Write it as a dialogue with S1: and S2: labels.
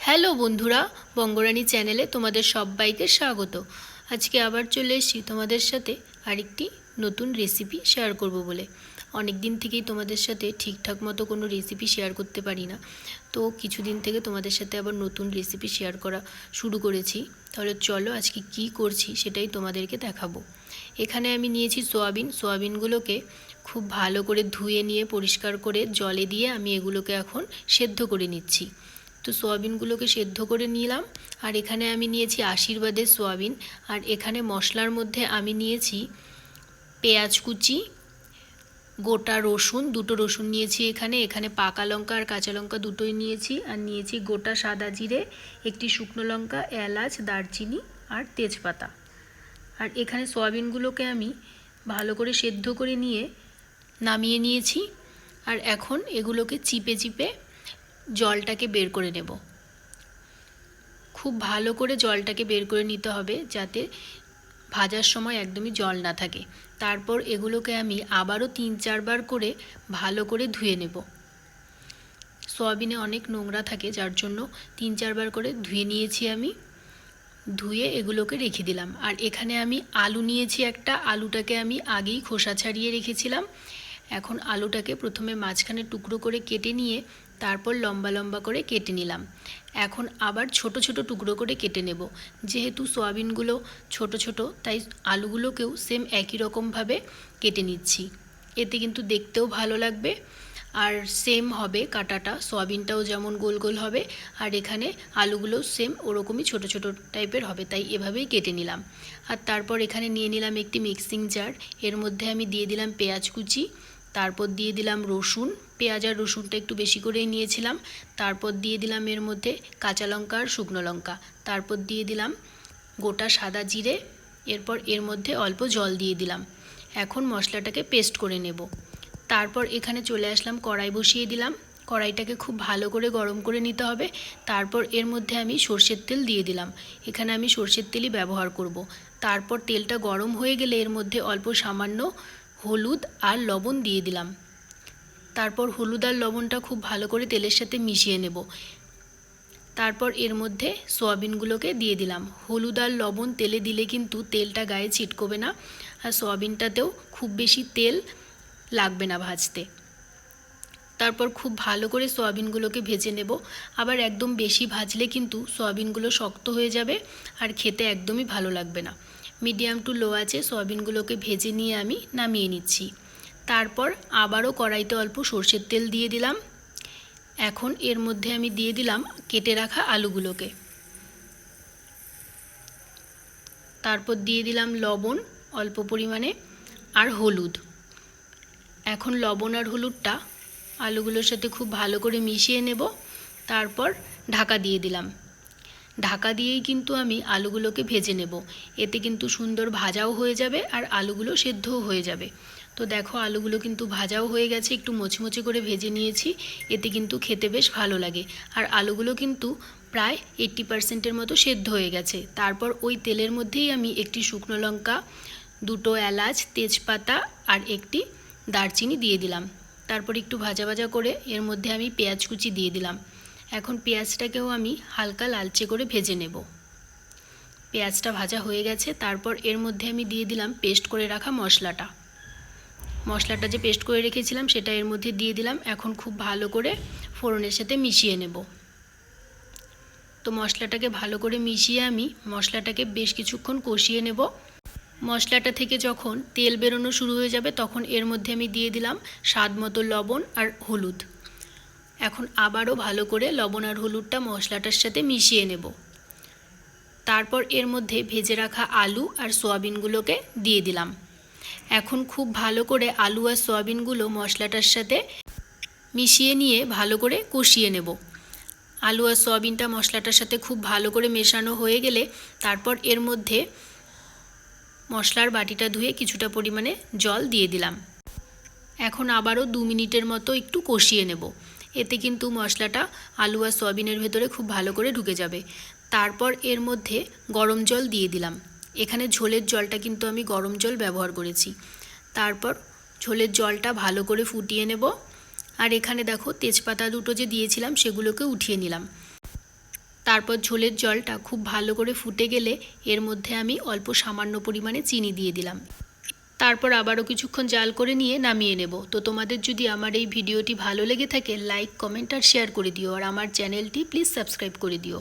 S1: Hello বন্ধুরা, বঙ্গরানী চ্যানেলে তোমাদের সবাইকে স্বাগত। আজকে আবার চলে এসেছি তোমাদের সাথে আরেকটি নতুন রেসিপি শেয়ার করব বলে। অনেক দিন থেকেই তোমাদের সাথে ঠিকঠাক মতো কোনো রেসিপি শেয়ার করতে পারি না, তো কিছুদিন থেকে তোমাদের সাথে আবার নতুন রেসিপি শেয়ার করা শুরু করেছি। তাহলে চলো আজকে কি করছি সেটাই তোমাদেরকে দেখাবো। এখানে আমি নিয়েছি সোয়াবিনগুলোকে খুব ভালো করে ধুয়ে নিয়ে পরিষ্কার করে জলে দিয়ে আমি এগুলোকে এখন সেদ্ধ করে নিচ্ছি। তো সোয়াবিনগুলোকে সেদ্ধ করে নিলাম। আর এখানে আমি নিয়েছি আশীর্বাদের সোয়াবিন। আর এখানে মশলার মধ্যে আমি নিয়েছি পেঁয়াজ কুচি, গোটা রসুন, দুটো রসুন নিয়েছি এখানে পাকা লঙ্কা আর কাঁচা লঙ্কা দুটোই নিয়েছি। আর নিয়েছি গোটা সাদা জিরে, একটি শুকনো লঙ্কা, এলাচ, দারচিনি আর তেজপাতা। আর এখানে সোয়াবিনগুলোকে আমি ভালো করে সেদ্ধ করে নিয়ে নামিয়ে নিয়েছি। আর এখন এগুলোকে চিপে চিপে জলটাকে বের করে নেব। খুব ভালো করে জলটাকে বের করে নিতে হবে যাতে ভাজার সময় একদমই জল না থাকে। তারপর এগুলোকে আমি আবারও 3-4 বার করে ভালো করে ধুয়ে নেব। সয়াবিনে অনেক নোংরা থাকে, যার জন্য 3-4 বার করে ধুয়ে নিয়েছি আমি। ধুয়ে এগুলোকে রেখে দিলাম। আর এখানে আমি আলু নিয়েছি একটা, আলুটাকে আমি আগেই খোসা ছাড়িয়ে রেখেছিলাম। এখন আলুটাকে প্রথমে মাঝখানে টুকরো করে কেটে নিয়ে তারপর লম্বা লম্বা করে কেটে নিলাম। এখন আবার ছোট ছোট টুকরো করে কেটে নেব। যেহেতু সয়াবিনগুলো ছোট ছোট, তাই আলুগুলোকেও সেম একই রকমভাবে কেটে নিচ্ছি। এতে কিন্তু দেখতেও ভালো লাগবে আর সেম হবে কাটাটা, সয়াবিনটাও যেমন গোল গোল হবে আর এখানে আলুগুলো সেম ওরকমই ছোট ছোট টাইপের হবে, তাই এভাবেই কেটে নিলাম। আর তারপর এখানে নিয়ে নিলাম একটি মিক্সিং জার। এর মধ্যে আমি দিয়ে দিলাম পেঁয়াজ কুচি, তারপর দিয়ে দিলাম রসুন, পেঁয়াজ আর রসুনটা একটু বেশি করেই নিয়েছিলাম। তারপর দিয়ে দিলাম এর মধ্যে কাঁচা লঙ্কা আর শুকনো লঙ্কা, তারপর দিয়ে দিলাম গোটা সাদা জিরে, এরপর এর মধ্যে অল্প জল দিয়ে দিলাম। এখন মশলাটাকে পেস্ট করে নেব। তারপর এখানে চলে আসলাম, কড়াই বসিয়ে দিলাম। কড়াইটাকে খুব ভালো করে গরম করে নিতে হবে। তারপর এর মধ্যে আমি সর্ষের তেল দিয়ে দিলাম। এখানে আমি সর্ষের তেলই ব্যবহার করব। তারপর তেলটা গরম হয়ে গেলে এর মধ্যে অল্প সামান্য হলুদ আর লবণ দিয়ে দিলাম। তারপর হলুদ আর লবণটা খুব ভালো করে তেলের সাথে মিশিয়ে নেব। তারপর এর মধ্যে সোয়াবিনগুলোকে দিয়ে দিলাম। হলুদ আর লবণ তেলে দিলে কিন্তু তেলটা গায়ে ছিটকবে না, আর সোয়াবিনটাতেও খুব বেশি তেল লাগবে না ভাজতে। তারপর খুব ভালো করে সোয়াবিনগুলোকে ভেজে নেব। আবার একদম বেশি ভাজলে কিন্তু সোয়াবিনগুলো শক্ত হয়ে যাবে আর খেতে একদমই ভালো লাগবে না। মিডিয়াম টু লো আছে সোয়াবিনগুলোকে ভেজে নিয়ে আমি নামিয়ে নিচ্ছি। তারপর আবারও কড়াইতে অল্প সর্ষের তেল দিয়ে দিলাম। এখন এর মধ্যে আমি দিয়ে দিলাম কেটে রাখা আলুগুলোকে। তারপর দিয়ে দিলাম লবণ অল্প পরিমাণে আর হলুদ। এখন লবণ আর হলুদটা আলুগুলোর সাথে খুব ভালো করে মিশিয়ে নেব। তারপর ঢাকা দিয়ে দিলাম। ঢাকা দিয়েই কিন্তু আমি আলুগুলোকে ভেজে নেব। এতে কিন্তু সুন্দর ভাজাও হয়ে যাবে আর আলুগুলো সেদ্ধও হয়ে যাবে। তো দেখো আলুগুলো কিন্তু ভাজাও হয়ে গেছে, একটু মুচমুচে করে ভেজে নিয়েছি। এতে কিন্তু খেতে বেশ ভালো লাগে। আর আলুগুলো কিন্তু প্রায় 80% মতো সেদ্ধ হয়ে গেছে। তারপর ওই তেলের মধ্যেই আমি একটি শুকনো লঙ্কা, দুটো এলাচ, তেজপাতা আর একটি দারচিনি দিয়ে দিলাম। তারপর একটু ভাজা ভাজা করে এর মধ্যে আমি পেঁয়াজ কুচি দিয়ে দিলাম। এখন পেঁয়াজটাকেও আমি হালকা লালচে করে ভেজে নেব। পেঁয়াজটা ভাজা হয়ে গেছে। তারপর এর মধ্যে আমি দিয়ে দিলাম পেস্ট করে রাখা মশলাটা যে পেস্ট করে রেখেছিলাম সেটা এর মধ্যে দিয়ে দিলাম। এখন খুব ভালো করে ফোড়নের সাথে মিশিয়ে নেব। তো মশলাটাকে ভালো করে মিশিয়ে আমি মশলাটাকে বেশ কিছুক্ষণ কষিয়ে নেব। মশলাটা থেকে যখন তেল বেরোনো শুরু হয়ে যাবে তখন এর মধ্যে আমি দিয়ে দিলাম স্বাদ মতো লবণ আর হলুদ। এখন আবারও ভালো করে লবণ আর হলুদটা মশলাটার সাথে মিশিয়ে নেব। তারপর এর মধ্যে ভেজে রাখা আলু আর সয়াবিনগুলোকে দিয়ে দিলাম। এখন খুব ভালো করে আলু আর সয়াবিনগুলো মশলাটার সাথে মিশিয়ে নিয়ে ভালো করে কষিয়ে নেব। আলু আর সয়াবিনটা মশলাটার সাথে খুব ভালো করে মেশানো হয়ে গেলে তারপর এর মধ্যে মশলার বাটিটা ধুয়ে কিছুটা পরিমাণে জল দিয়ে দিলাম। এখন আবারও 2 মিনিটের মতো একটু কষিয়ে নেব। এতে কিন্তু মশলাটা আলু আর সয়াবিনের ভেতরে খুব ভালো করে ঢুকে যাবে। তারপর এর মধ্যে গরম জল দিয়ে দিলাম। এখানে ঝোলের জলটা কিন্তু আমি গরম জল ব্যবহার করেছি। তারপর ঝোলের জলটা ভালো করে ফুটিয়ে নেব। আর এখানে দেখো তেজপাতা দুটো যে দিয়েছিলাম সেগুলোকে উঠিয়ে নিলাম। তারপর ঝোলের জলটা খুব ভালো করে ফুটে গেলে এর মধ্যে আমি অল্প সামান্য পরিমাণে চিনি দিয়ে দিলাম। তারপর আবারও কিছুক্ষণ জাল করে নিয়ে নামিয়ে নেব। তো তোমাদের যদি আমার এই ভিডিওটি ভালো লেগে থাকে লাইক, কমেন্ট আর শেয়ার করে দিও, আর আমার চ্যানেলটি প্লিজ সাবস্ক্রাইব করে দিও।